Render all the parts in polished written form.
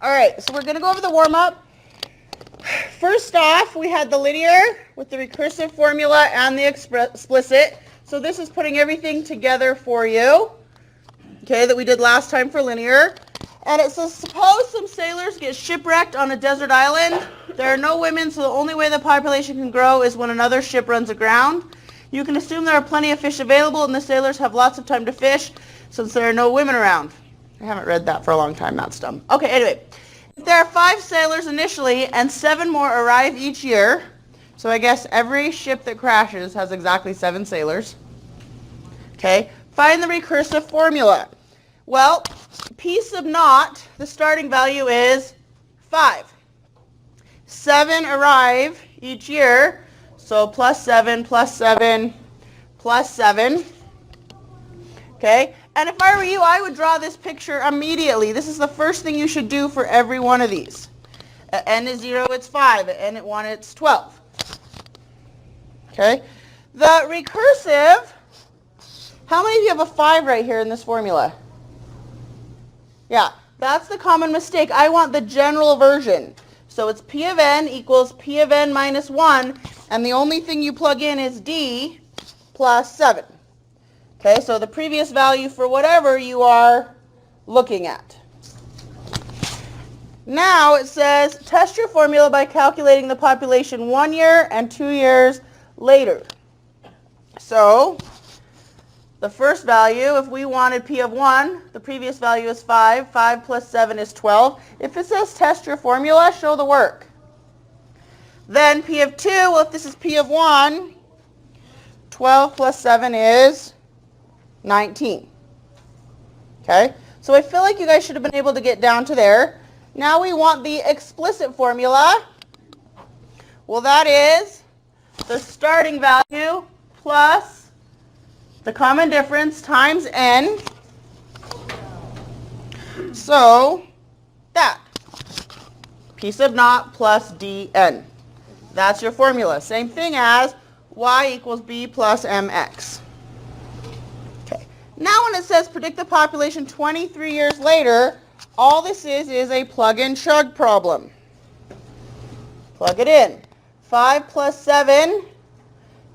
All right, so we're going to go over the warm-up. First off, we had the linear with the recursive formula and the explicit. So this is putting everything together for you, okay, that we did last time for linear. And it says, suppose some sailors get shipwrecked on a desert island. There are no women, so the only way the population can grow is when another ship runs aground. You can assume there are plenty of fish available and the sailors have lots of time to fish since there are no women around. I haven't read that for a long time, that's dumb. Okay, anyway. If there are 5 sailors initially and 7 more arrive each year, so I guess every ship that crashes has exactly 7 sailors. Okay, find the recursive formula. Well, P sub naught, the starting value is 5. 7 arrive each year, so plus 7, plus 7, plus 7. Okay, and if I were you, I would draw this picture immediately. This is the first thing you should do for every one of these. At n is 0, it's 5. At n at 1, it's 12. Okay, the recursive, how many of you have a 5 right here in this formula? Yeah, that's the common mistake. I want the general version. So it's P of n equals P of n minus 1, and the only thing you plug in is d plus 7. Okay, so the previous value for whatever you are looking at. Now it says, test your formula by calculating the population 1 year and 2 years later. So the first value, if we wanted P of 1, the previous value is 5. 5 plus 7 is 12. If it says test your formula, show the work. Then P of 2, well, if this is P of 1, 12 plus 7 is 19. Okay, so I feel like you guys should have been able to get down to there. Now we want the explicit formula. Well, that is the starting value plus the common difference times n. So that, P sub naught plus dn. That's your formula. Same thing as y equals b plus mx. Now when it says predict the population 23 years later, all this is a plug and chug problem. Plug it in. 5 plus 7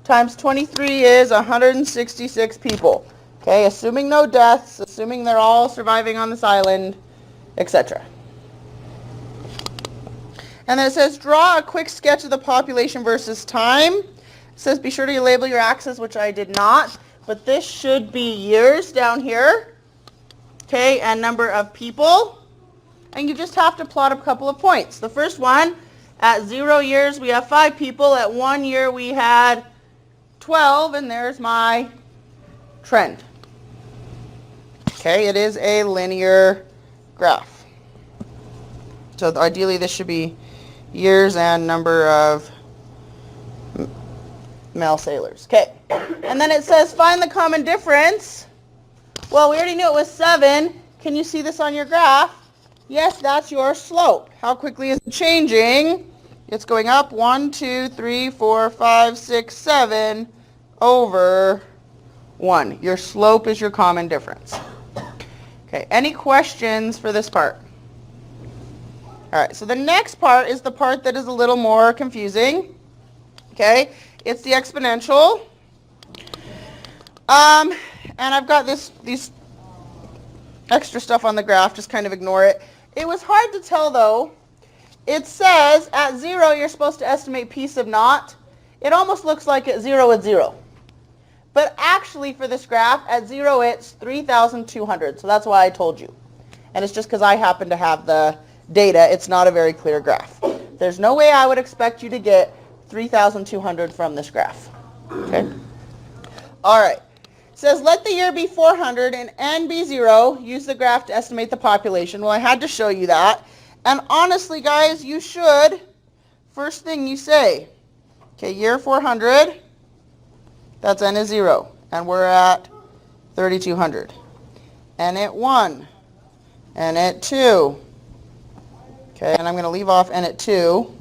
times 23 is 166 people. Okay, assuming no deaths, assuming they're all surviving on this island, etc. And then it says draw a quick sketch of the population versus time. It says be sure to label your axis, which I did not. But this should be years down here, okay, and number of people. And you just have to plot a couple of points. The first one, at 0 years we have 5 people. At 1 year we had 12, and there's my trend. Okay, it is a linear graph. So ideally this should be years and number of male sailors. Okay, and then it says find the common difference. Well, we already knew it was 7. Can you see this on your graph? Yes, that's your slope. How quickly is it changing? It's going up 1, 2, 3, 4, 5, 6, 7 over 1. Your slope is your common difference. Okay, any questions for this part? All right, so the next part is the part that is a little more confusing. Okay, it's the exponential. And I've got these extra stuff on the graph, just kind of ignore it. It was hard to tell though. It says at 0 you're supposed to estimate P sub naught. It almost looks like at 0 it's 0. But actually for this graph, at 0 it's 3,200. So that's why I told you. And it's just because I happen to have the data. It's not a very clear graph. There's no way I would expect you to get 3,200 from this graph. Okay? All right. It says let the year be 400 and n be 0. Use the graph to estimate the population. Well, I had to show you that. And honestly, guys, you should, first thing you say, okay, year 400, that's n is 0. And we're at 3,200. N at 1. N at 2. Okay, and I'm going to leave off n at 2.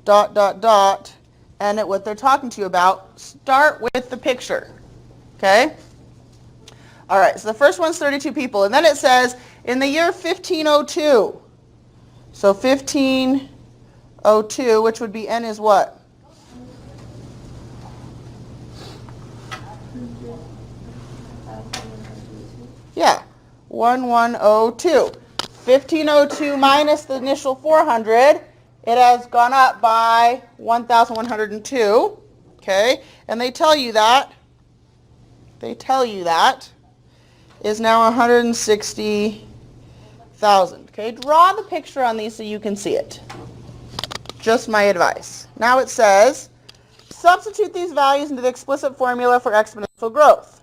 Dot, dot, dot. And at what they're talking to you about, start with the picture. Okay? All right, so the first one's 32 people. And then it says, in the year 1502, So 1502, which would be n is what? Yeah, 1102. 1502 minus the initial 400, it has gone up by 1,102. Okay, and they tell you that is now 160,000. Okay, draw the picture on these so you can see it. Just my advice. Now it says, substitute these values into the explicit formula for exponential growth.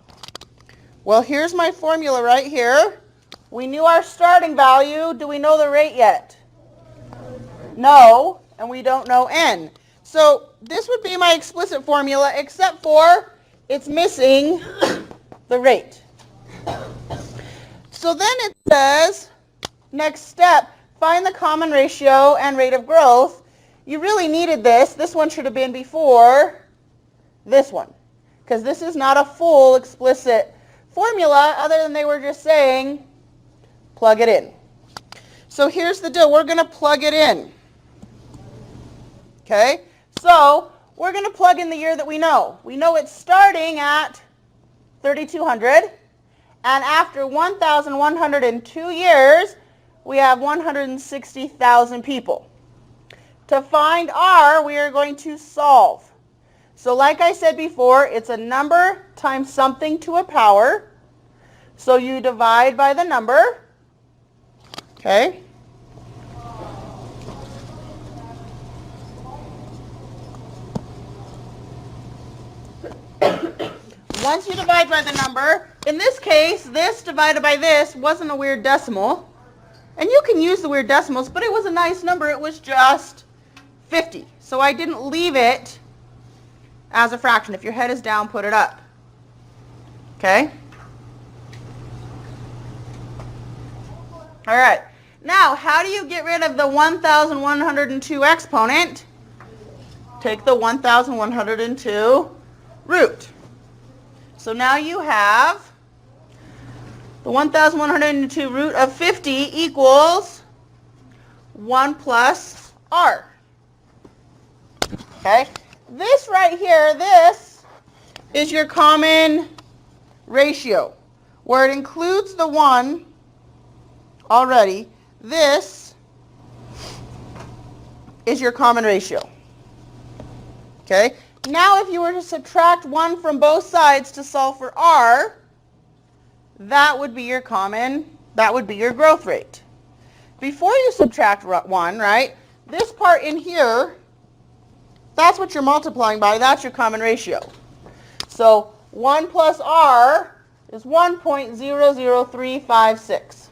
Well, here's my formula right here. We knew our starting value. Do we know the rate yet? No, and we don't know n. So this would be my explicit formula, except for it's missing the rate. So then it says, next step, find the common ratio and rate of growth. You really needed this. This one should have been before this one, because this is not a full explicit formula other than they were just saying plug it in. So here's the deal. We're going to plug it in. Okay? So we're going to plug in the year that we know. We know it's starting at 3,200, and after 1,102 years, we have 160,000 people. To find R, we are going to solve. So like I said before, it's a number times something to a power. So you divide by the number. Okay? Once you divide by the number, in this case, this divided by this wasn't a weird decimal. And you can use the weird decimals, but it was a nice number. It was just 50. So I didn't leave it as a fraction. If your head is down, put it up. Okay? All right. Now, how do you get rid of the 1,102 exponent? Take the 1,102 root. So now you have the 1,102 root of 50 equals 1 plus r. Okay? This right here, this is your common ratio, where it includes the 1 already. This is your common ratio. Okay? Now if you were to subtract 1 from both sides to solve for r, that would be your growth rate. Before you subtract 1, right, this part in here, that's what you're multiplying by. That's your common ratio. So 1 plus r is 1.00356.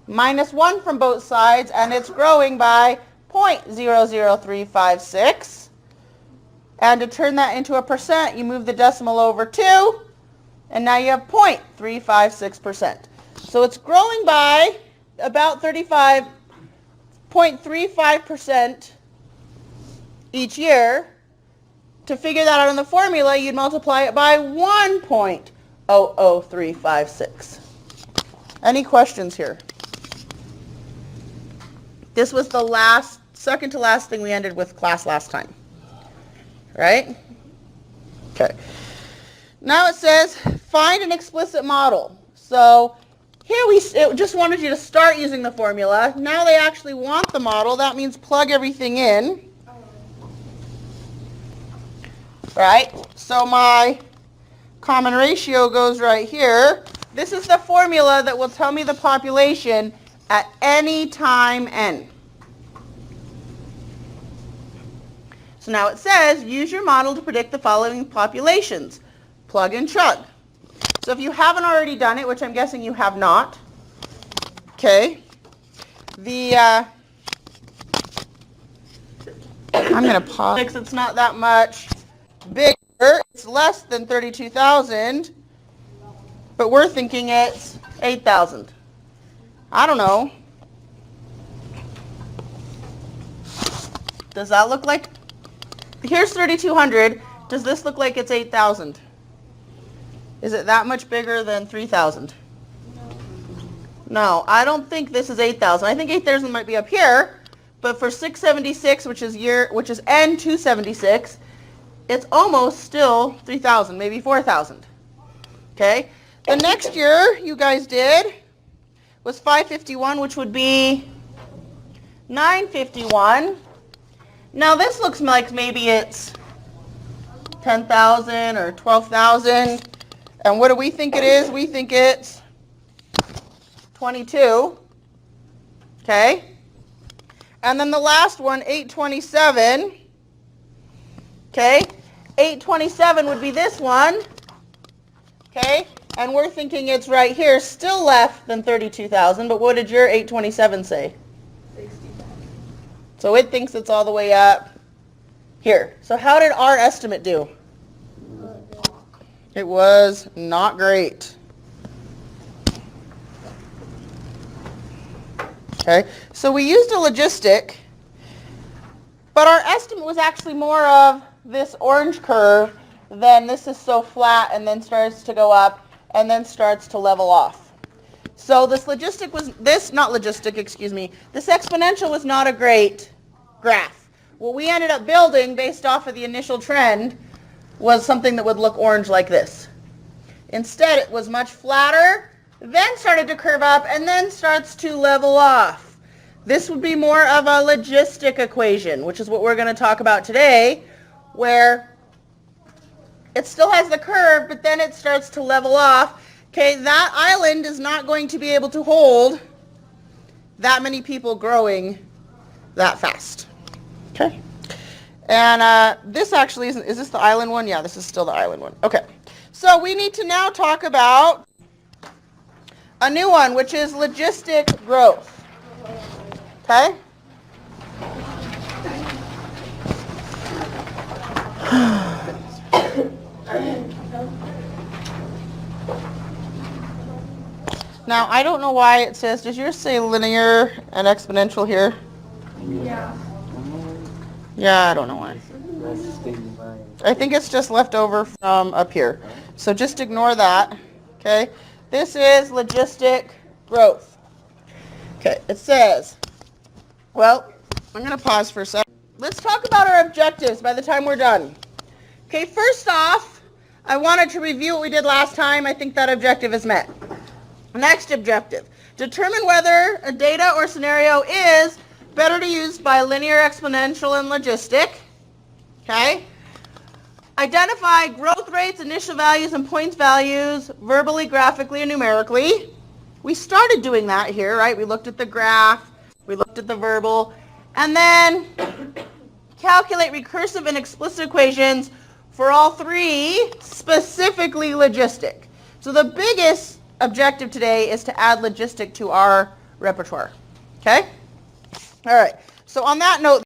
Minus 1 from both sides, and it's growing by 0.00356. And to turn that into a percent, you move the decimal over 2, and now you have 0.356%. So it's growing by about 0.35% each year. To figure that out in the formula, you'd multiply it by 1.00356. Any questions here? This was the second to last thing we ended with class last time. Right? Okay. Now it says find an explicit model. So here it just wanted you to start using the formula. Now they actually want the model. That means plug everything in. Right? So my common ratio goes right here. This is the formula that will tell me the population at any time n. So now it says, use your model to predict the following populations. Plug and chug. So if you haven't already done it, which I'm guessing you have not, okay, I'm going to pause. It's not that much bigger. It's less than 32,000, but we're thinking it's 8,000. I don't know. Does that look like... Here's 3,200. Does this look like it's 8,000? Is it that much bigger than 3,000? No, I don't think this is 8,000. I think 8,000 might be up here, but for 676, which is N276, it's almost still 3,000, maybe 4,000. Okay? The next year you guys did was 551, which would be 951. Now this looks like maybe it's 10,000 or 12,000. And what do we think it is? We think it's 22. Okay? And then the last one, 827. Okay? 827 would be this one. Okay? And we're thinking it's right here, still less than 32,000. But what did your 827 say? 60,000. So it thinks it's all the way up here. So how did our estimate do? It was not great. Okay, so we used a logistic, but our estimate was actually more of this orange curve than this is so flat and then starts to go up and then starts to level off. So this logistic was, this exponential was not a great graph. What we ended up building based off of the initial trend was something that would look orange like this. Instead, it was much flatter, then started to curve up, and then starts to level off. This would be more of a logistic equation, which is what we're going to talk about today, where it still has the curve, but then it starts to level off. Okay, that island is not going to be able to hold that many people growing that fast. Okay. And this actually isn't, is this the island one? Yeah, this is still the island one. Okay. So we need to now talk about a new one, which is logistic growth. Okay? Now, I don't know why it says, does yours say linear and exponential here? Yeah. Yeah, I don't know why. I think it's just left over from up here. So just ignore that. Okay? This is logistic growth. Okay, it says, well, I'm going to pause for a second. Let's talk about our objectives by the time we're done. Okay, first off, I wanted to review what we did last time. I think that objective is met. Next objective, determine whether a data or scenario is better to use by linear, exponential, and logistic. Okay? Identify growth rates, initial values, and points values verbally, graphically, and numerically. We started doing that here, right? We looked at the graph, we looked at the verbal, and then calculate recursive and explicit equations for all three, specifically logistic. So the biggest objective today is to add logistic to our repertoire. Okay? All right. So on that note,